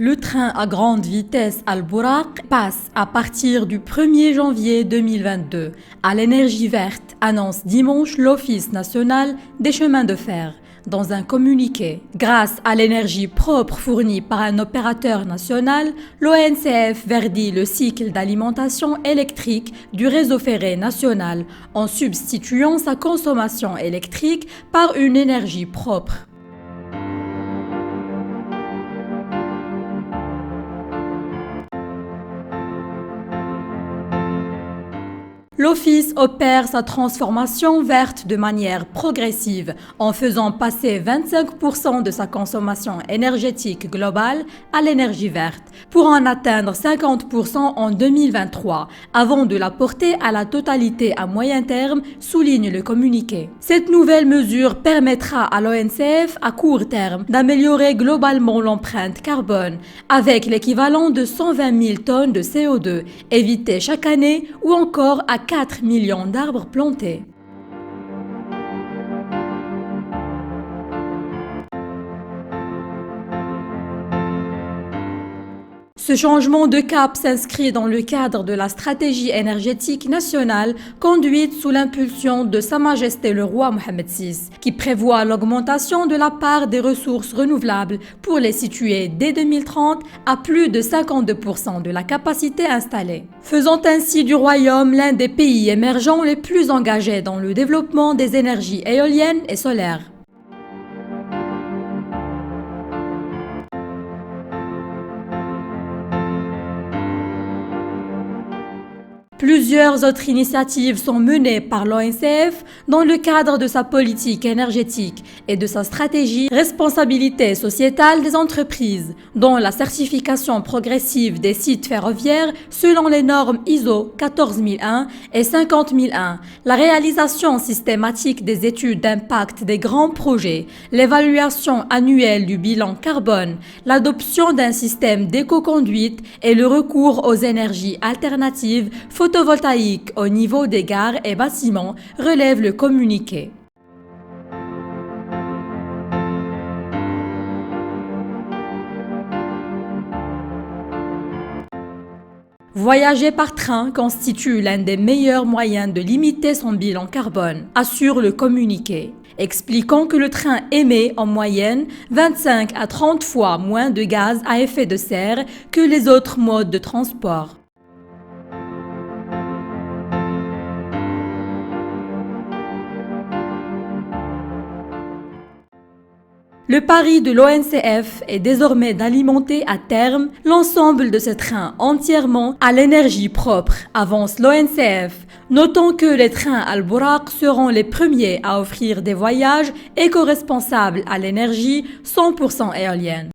Le train à grande vitesse Al-Buraq passe à partir du 1er janvier 2022 à l'énergie verte, annonce dimanche l'Office national des chemins de fer. Dans un communiqué, grâce à l'énergie propre fournie par un opérateur national, l'ONCF verdit le cycle d'alimentation électrique du réseau ferré national en substituant sa consommation électrique par une énergie propre. L'Office opère sa transformation verte de manière progressive en faisant passer 25% de sa consommation énergétique globale à l'énergie verte pour en atteindre 50% en 2023 avant de la porter à la totalité à moyen terme, souligne le communiqué. Cette nouvelle mesure permettra à l'ONCF à court terme d'améliorer globalement l'empreinte carbone avec l'équivalent de 120 000 tonnes de CO2 évitées chaque année ou encore à 4 millions d'arbres plantés. Ce changement de cap s'inscrit dans le cadre de la stratégie énergétique nationale conduite sous l'impulsion de Sa Majesté le roi Mohammed VI, qui prévoit l'augmentation de la part des ressources renouvelables pour les situer dès 2030 à plus de 52% de la capacité installée, faisant ainsi du royaume l'un des pays émergents les plus engagés dans le développement des énergies éoliennes et solaires. Plusieurs autres initiatives sont menées par l'ONCF dans le cadre de sa politique énergétique et de sa stratégie responsabilité sociétale des entreprises, dont la certification progressive des sites ferroviaires selon les normes ISO 14001 et 50001, la réalisation systématique des études d'impact des grands projets, l'évaluation annuelle du bilan carbone, l'adoption d'un système d'éco-conduite et le recours aux énergies alternatives photovoltaïque au niveau des gares et bâtiments, relève le communiqué. Voyager par train constitue l'un des meilleurs moyens de limiter son bilan carbone, assure le communiqué, expliquant que le train émet en moyenne 25 à 30 fois moins de gaz à effet de serre que les autres modes de transport. Le pari de l'ONCF est désormais d'alimenter à terme l'ensemble de ces trains entièrement à l'énergie propre, avance l'ONCF, notant que les trains Al-Buraq seront les premiers à offrir des voyages éco-responsables à l'énergie 100% éolienne.